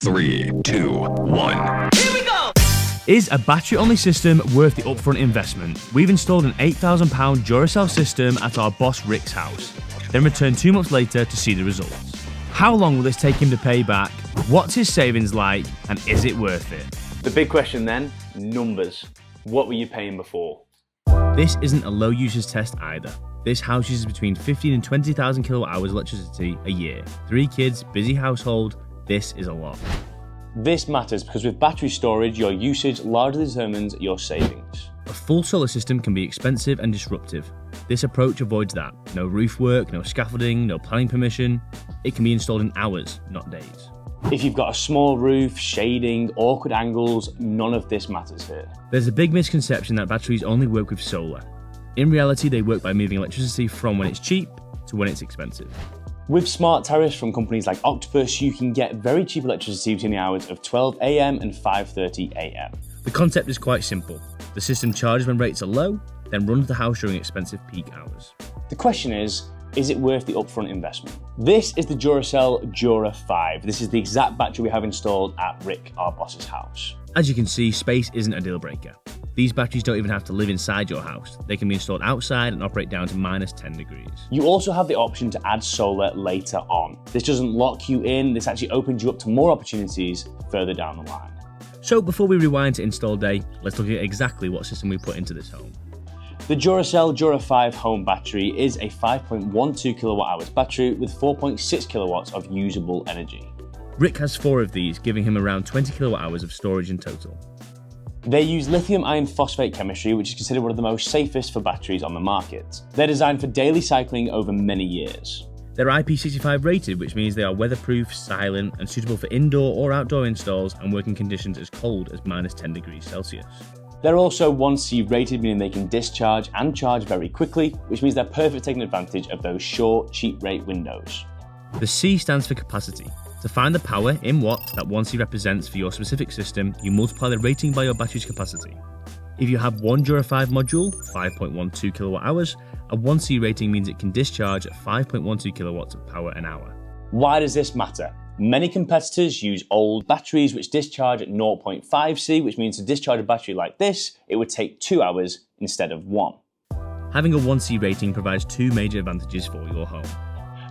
3, 2, 1. Here we go! Is a battery-only system worth the upfront investment? We've installed an £8,000 Duracell system at our boss Rick's house, then returned 2 months later to see the results. How long will this take him to pay back? What's his savings like? And is it worth it? The big question then, numbers. What were you paying before? This isn't a low usage test either. This house uses between 15 and 20,000 kilowatt hours electricity a year. 3 kids, busy household, this is a lot. This matters because with battery storage, your usage largely determines your savings. A full solar system can be expensive and disruptive. This approach avoids that. No roof work, no scaffolding, no planning permission. It can be installed in hours, not days. If you've got a small roof, shading, awkward angles, none of this matters here. There's a big misconception that batteries only work with solar. In reality, they work by moving electricity from when it's cheap to when it's expensive. With smart tariffs from companies like Octopus, you can get very cheap electricity between the hours of 12 AM and 5:30 AM. The concept is quite simple. The system charges when rates are low, then runs the house during expensive peak hours. The question is it worth the upfront investment? This is the Duracell Dura 5. This is the exact battery we have installed at Rick, our boss's house. As you can see, space isn't a deal breaker. These batteries don't even have to live inside your house. They can be installed outside and operate down to -10 degrees. You also have the option to add solar later on. This doesn't lock you in, this actually opens you up to more opportunities further down the line. So before we rewind to install day, let's look at exactly what system we put into this home. The Duracell Dura 5 home battery is a 5.12 kilowatt hours battery with 4.6 kilowatts of usable energy. Rick has 4 of these, giving him around 20 kilowatt hours of storage in total. They use lithium iron phosphate chemistry, which is considered one of the most safest for batteries on the market. They're designed for daily cycling over many years. They're IP65 rated, which means they are weatherproof, silent, and suitable for indoor or outdoor installs and working conditions as cold as -10 degrees Celsius. They're also 1C rated, meaning they can discharge and charge very quickly, which means they're perfect for taking advantage of those short, cheap rate windows. The C stands for capacity. To find the power in watts that 1C represents for your specific system, you multiply the rating by your battery's capacity. If you have one Dura 5 module, 5.12 kilowatt hours, a 1C rating means it can discharge at 5.12 kilowatts of power an hour. Why does this matter? Many competitors use old batteries which discharge at 0.5C, which means to discharge a battery like this, it would take 2 hours instead of 1. Having a 1C rating provides 2 major advantages for your home.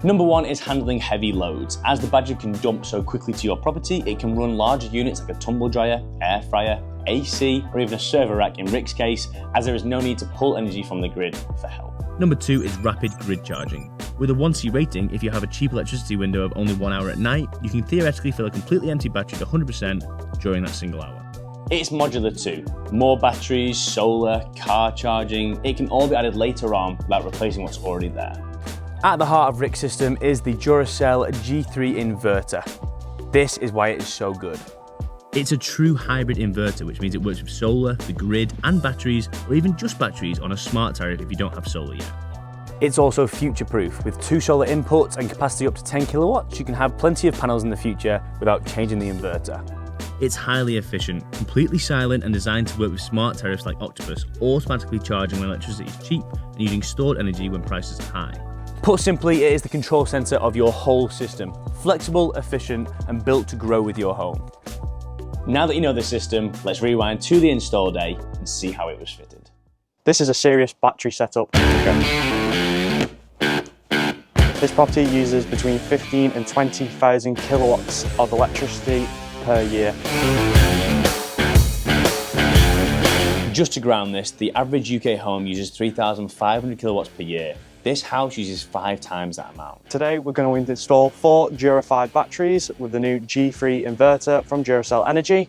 Number 1 is handling heavy loads. As the battery can dump so quickly to your property, it can run larger units like a tumble dryer, air fryer, AC, or even a server rack in Rick's case, as there is no need to pull energy from the grid for help. Number 2 is rapid grid charging. With a 1C rating, if you have a cheap electricity window of only 1 hour at night, you can theoretically fill a completely empty battery to 100% during that single hour. It's modular too. More batteries, solar, car charging, it can all be added later on without replacing what's already there. At the heart of Rick's system is the Duracell G3 inverter. This is why it is so good. It's a true hybrid inverter, which means it works with solar, the grid, and batteries, or even just batteries on a smart tariff if you don't have solar yet. It's also future-proof. With 2 solar inputs and capacity up to 10 kilowatts, you can have plenty of panels in the future without changing the inverter. It's highly efficient, completely silent, and designed to work with smart tariffs like Octopus, automatically charging when electricity is cheap and using stored energy when prices are high. Put simply, it is the control center of your whole system. Flexible, efficient, and built to grow with your home. Now that you know the system, let's rewind to the install day and see how it was fitted. This is a serious battery setup. This property uses between 15 and 20,000 kilowatts of electricity per year. Just to ground this, the average UK home uses 3,500 kilowatts per year. This house uses 5 times that amount. Today we're going to install 4 Dura 5 batteries with the new G3 inverter from Duracell Energy.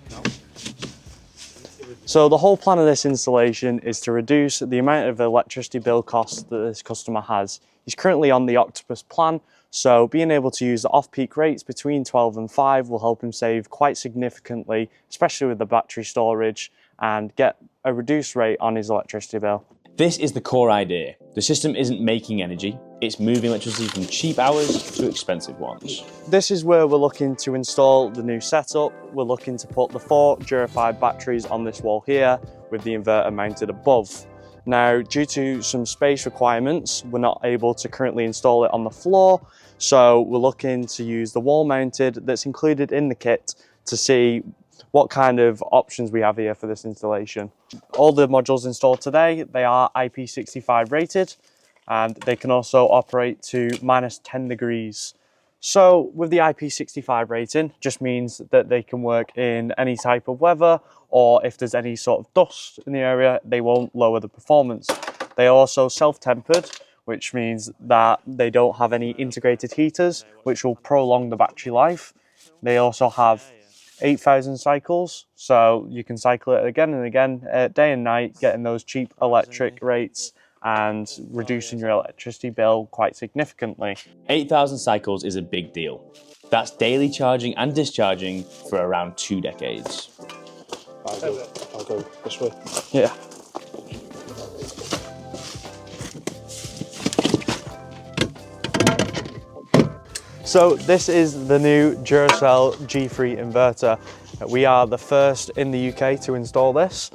So the whole plan of this installation is to reduce the amount of electricity bill costs that this customer has. He's currently on the Octopus plan, so being able to use the off-peak rates between 12 and 5 will help him save quite significantly, especially with the battery storage, and get a reduced rate on his electricity bill. This is the core idea. The system isn't making energy, it's moving electricity from cheap hours to expensive ones. This is where we're looking to install the new setup. We're looking to put the 4 Dura 5 batteries on this wall here with the inverter mounted above. Now, due to some space requirements, we're not able to currently install it on the floor, so we're looking to use the wall mounted that's included in the kit to see what kind of options we have here for this installation. All the modules installed today, they are IP65 rated, and they can also operate to -10 degrees. So with the IP65 rating, just means that they can work in any type of weather, or if there's any sort of dust in the area, they won't lower the performance. They are also self-tempered, which means that they don't have any integrated heaters, which will prolong the battery life. They also have 8,000 cycles, so you can cycle it again and again, day and night, getting those cheap electric rates and reducing your electricity bill quite significantly. 8,000 cycles is a big deal. That's daily charging and discharging for around 2 decades. I'll go this way. Yeah. So this is the new Duracell G3 inverter. We are the first in the UK to install this.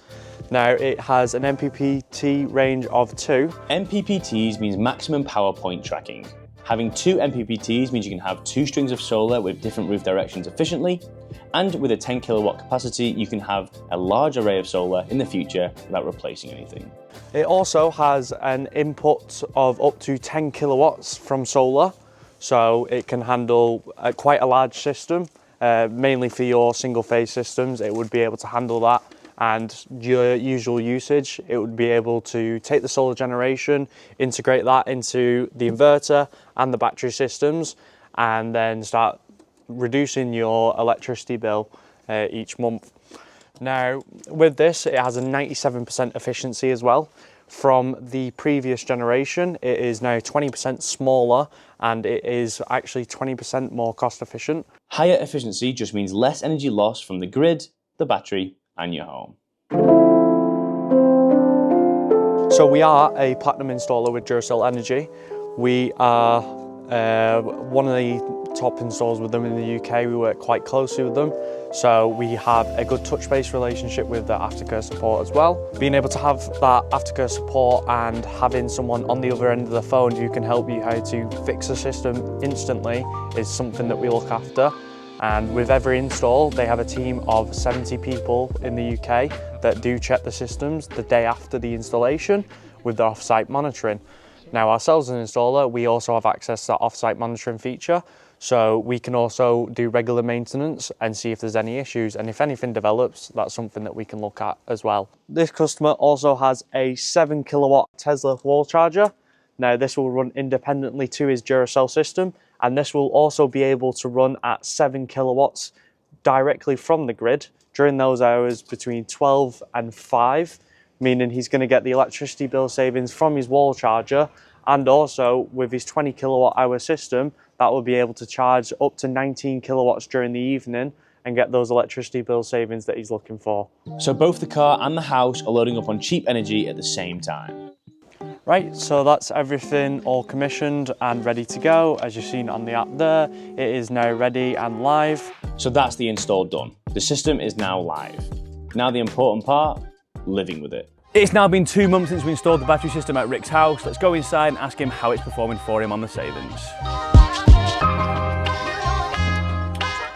Now it has an MPPT range of 2. MPPTs means maximum power point tracking. Having 2 MPPTs means you can have 2 strings of solar with different roof directions efficiently, and with a 10 kilowatt capacity, you can have a large array of solar in the future without replacing anything. It also has an input of up to 10 kilowatts from solar, so it can handle quite a large system, mainly for your single phase systems. It would be able to handle that, and your usual usage, it would be able to take the solar generation, integrate that into the inverter and the battery systems, and then start reducing your electricity bill each month. Now, with this, it has a 97% efficiency as well. From the previous generation, it is now 20% smaller, and it is actually 20% more cost efficient. Higher efficiency just means less energy loss from the grid, the battery, and your home. So we are a platinum installer with Duracell Energy. We are one of the top installers with them in the UK. We work quite closely with them, so we have a good touch-based relationship with the aftercare support as well. Being able to have that aftercare support and having someone on the other end of the phone who can help you how to fix the system instantly is something that we look after. And with every install, they have a team of 70 people in the UK that do check the systems the day after the installation with the off-site monitoring. Now, ourselves as an installer, we also have access to that off-site monitoring feature, so we can also do regular maintenance and see if there's any issues, and if anything develops, that's something that we can look at as well. This customer also has a 7 kilowatt Tesla wall charger. Now, this will run independently to his Duracell system, and this will also be able to run at 7 kilowatts directly from the grid during those hours between 12 and 5, meaning he's going to get the electricity bill savings from his wall charger, and also with his 20 kilowatt hour system, that will be able to charge up to 19 kilowatts during the evening and get those electricity bill savings that he's looking for. So both the car and the house are loading up on cheap energy at the same time. Right, so that's everything all commissioned and ready to go. As you've seen on the app there, it is now ready and live. So that's the install done. The system is now live. Now the important part, living with it. It's now been 2 months since we installed the battery system at Rick's house. Let's go inside and ask him how it's performing for him on the savings.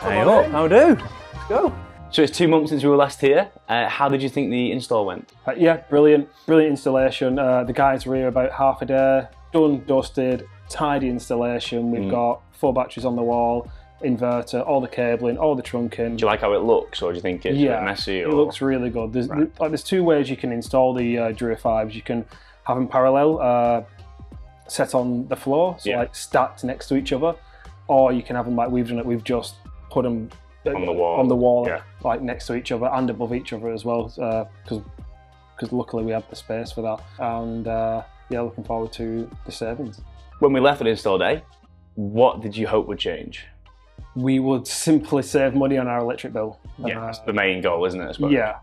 Hey up, how do? Let's go. So it's 2 months since we were last here. How did you think the install went? Yeah, brilliant installation. The guys were here about half a day, done, dusted, tidy installation. We've got 4 batteries on the wall, inverter, all the cabling, all the trunking. Do you like how it looks, or do you think it's a bit messy? It looks really good. There's 2 ways you can install the Dura 5s. You can have them parallel, set on the floor, so like stacked next to each other, or you can have them like we've done it. We've just put them on the wall, like next to each other and above each other as well, because luckily we had the space for that. And yeah, looking forward to the savings. When we left on install day, what did you hope would change? We would simply save money on our electric bill. Yeah, that's the main goal, isn't it? I suppose? Yeah,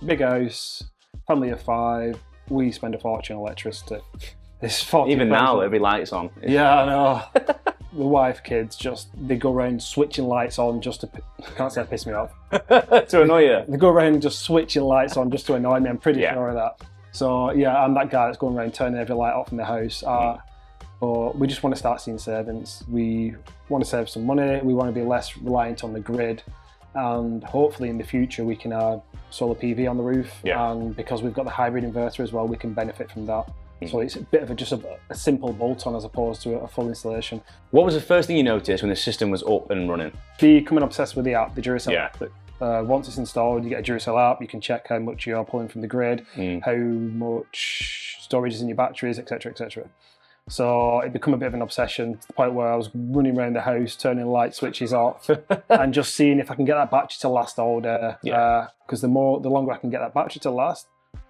big house, family of 5, we spend a fortune on electricity. It's 40 Even now, every light's on. Yeah, I know. The wife, kids, they go around switching lights on just to, I can't say piss me off. To annoy you? They go around just switching lights on just to annoy me, I'm pretty sure of that. So yeah, I'm that guy that's going around turning every light off in the house. But we just want to start seeing savings. We want to save some money. We want to be less reliant on the grid, and hopefully in the future we can add solar PV on the roof. Yeah. And because we've got the hybrid inverter as well, we can benefit from that. So it's a bit of just a simple bolt-on as opposed to a full installation. What was the first thing you noticed when the system was up and running? Becoming obsessed with the app, the Duracell Yeah. app. Once it's installed, you get a Duracell app. You can check how much you're pulling from the grid, how much storage is in your batteries, etc., etc. So it became a bit of an obsession to the point where I was running around the house, turning light switches off, and just seeing if I can get that battery to last all day. Because the longer I can get that battery to last,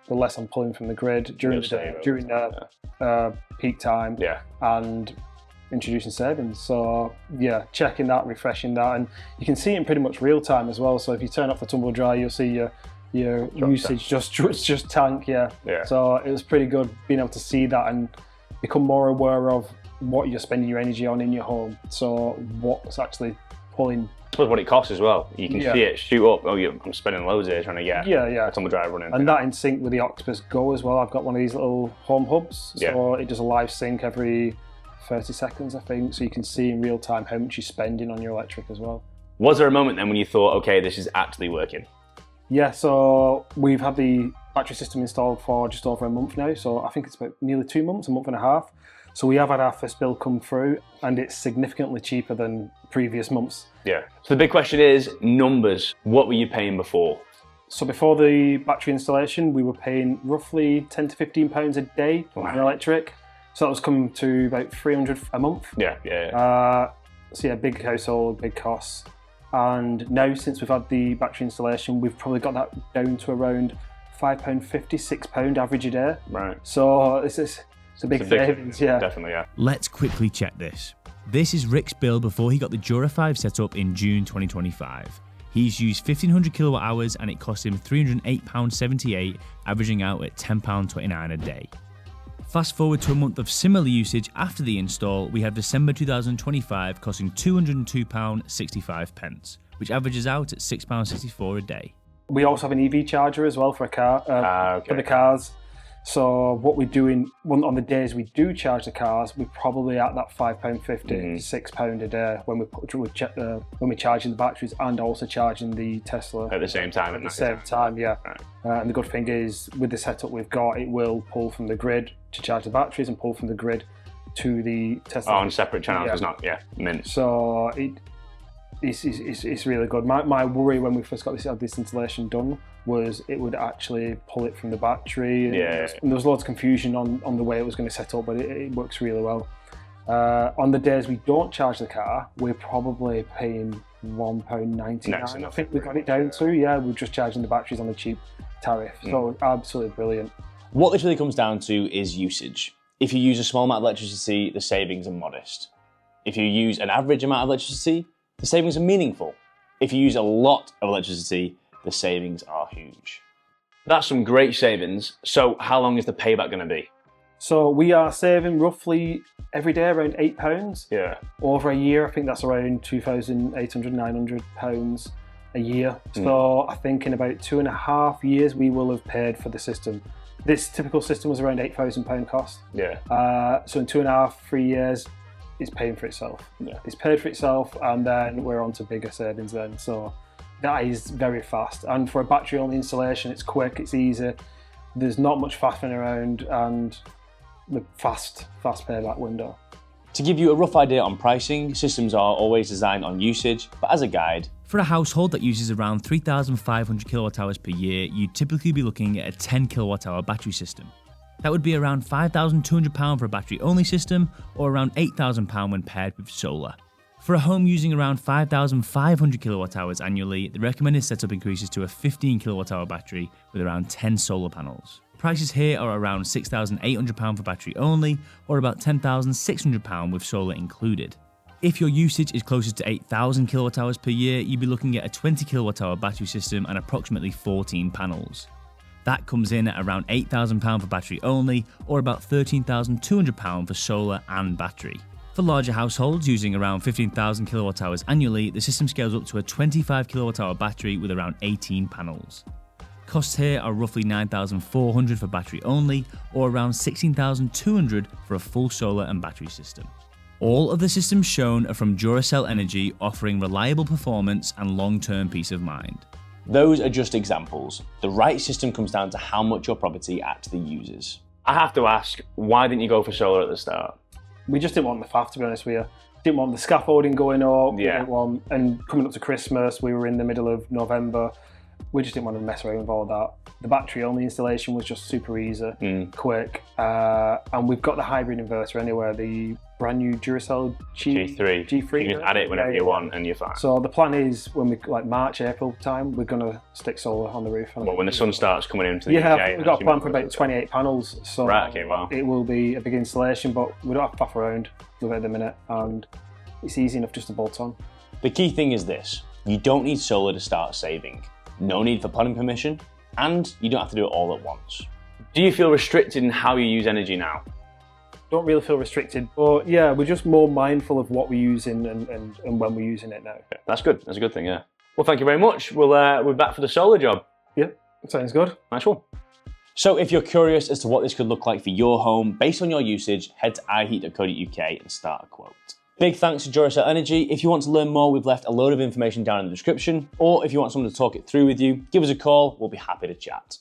the less I'm pulling from the grid during peak time, and introducing savings. So yeah, checking that, refreshing that, and you can see it in pretty much real time as well. So if you turn off the tumble dryer, you'll see your usage just tank. So it was pretty good being able to see that and become more aware of what you're spending your energy on in your home. So what's actually pulling. I suppose what it costs as well. You can see it shoot up. Oh, I'm spending loads here trying to get a tumble dryer running. And that in sync with the Octopus Go as well. I've got one of these little home hubs. So it does a live sync every 30 seconds, I think. So you can see in real time how much you're spending on your electric as well. Was there a moment then when you thought, okay, this is actually working? Yeah, so we've had the battery system installed for just over a month now. So I think it's about nearly 2 months, a month and a half. So we have had our first bill come through, and it's significantly cheaper than previous months. Yeah. So the big question is numbers. What were you paying before? So before the battery installation, we were paying roughly £10 to £15 a day for electric. So that was coming to about £300 a month. So yeah, big household, big costs. And now since we've had the battery installation, we've probably got that down to around £5.50, £6 average a day. Right. So it's a big savings, Definitely, yeah. Let's quickly check this. This is Rick's bill before he got the Dura 5 set up in June 2025. He's used 1,500 kilowatt hours and it cost him £308.78, averaging out at £10.29 a day. Fast forward to a month of similar usage after the install, we have December 2025 costing £202.65, which averages out at £6.64 a day. We also have an EV charger as well for a car, for the cars. So what we're doing on the days we do charge the cars, we're probably at that £5.50 to £6 a day when we're charging the batteries and also charging the Tesla at the same time. At the same time, yeah. Right. And the good thing is, with the setup we've got, it will pull from the grid to charge the batteries and pull from the grid to the Tesla. On separate channels, it's not, mint. So it's really good. My worry when we first got this installation done was it would actually pull it from the battery. And there was loads of confusion on the way it was going to set up, but it works really well. On the days we don't charge the car, we're probably paying £1.99. I think we got it down to. We're just charging the batteries on the cheap tariff. So absolutely brilliant. What this really comes down to is usage. If you use a small amount of electricity, the savings are modest. If you use an average amount of electricity, the savings are meaningful. If you use a lot of electricity, the savings are huge. That's some great savings. So how long is the payback going to be? So we are saving roughly every day around £8. Over a year, I think that's around £2,800, £900 a year. So I think in about 2.5 years, we will have paid for the system. This typical system was around £8,000 cost. So in 2.5, 3 years, it's paying for itself. It's paid for itself, and then we're on to bigger savings then. So that is very fast. And for a battery only installation, it's quick, it's easy. There's not much faffing around, and the fast payback window. To give you a rough idea on pricing, systems are always designed on usage, but as a guide, for a household that uses around 3,500 kilowatt hours per year, you'd typically be looking at a 10 kilowatt hour battery system. That would be around £5,200 for a battery-only system, or around £8,000 when paired with solar. For a home using around 5,500 kilowatt hours annually, the recommended setup increases to a 15 kilowatt hour battery with around 10 solar panels. Prices here are around £6,800 for battery only, or about £10,600 with solar included. If your usage is closer to 8,000 kilowatt hours per year, you'd be looking at a 20 kilowatt hour battery system and approximately 14 panels. That comes in at around £8,000 for battery only, or about £13,200 for solar and battery. For larger households using around 15,000 kilowatt hours annually, the system scales up to a 25 kilowatt hour battery with around 18 panels. Costs here are roughly $9,400 for battery only, or around $16,200 for a full solar and battery system. All of the systems shown are from Duracell Energy, offering reliable performance and long-term peace of mind. Those are just examples. The right system comes down to how much your property actually uses. I have to ask, why didn't you go for solar at the start? We just didn't want the faff, to be honest with you. Didn't want the scaffolding going up. Yeah. And coming up to Christmas, we were in the middle of November. We just didn't want to mess around with all that. The battery only installation was just super easy, quick. And we've got the hybrid inverter anyway, the brand new Duracell G3. You can add it whenever you want and you're fine. So the plan is when we, like March, April time, we're going to stick solar on the roof. Well, when the sun starts coming into the yeah, UK. we've got a plan for about 28 panels. So right, okay, wow. It will be a big installation, but we don't have to faff around with it at the minute. And it's easy enough just to bolt on. The key thing is this, you don't need solar to start saving. No need for planning permission, and you don't have to do it all at once. Do you feel restricted in how you use energy now? Don't really feel restricted, but yeah, we're just more mindful of what we're using and when we're using it now. Yeah, that's good, that's a good thing, yeah. Well, thank you very much. We're back for the solar job. Yeah, sounds good. Nice one. So if you're curious as to what this could look like for your home, based on your usage, head to iheat.co.uk and start a quote. Big thanks to Duracell Energy. If you want to learn more, we've left a load of information down in the description, or if you want someone to talk it through with you, give us a call, we'll be happy to chat.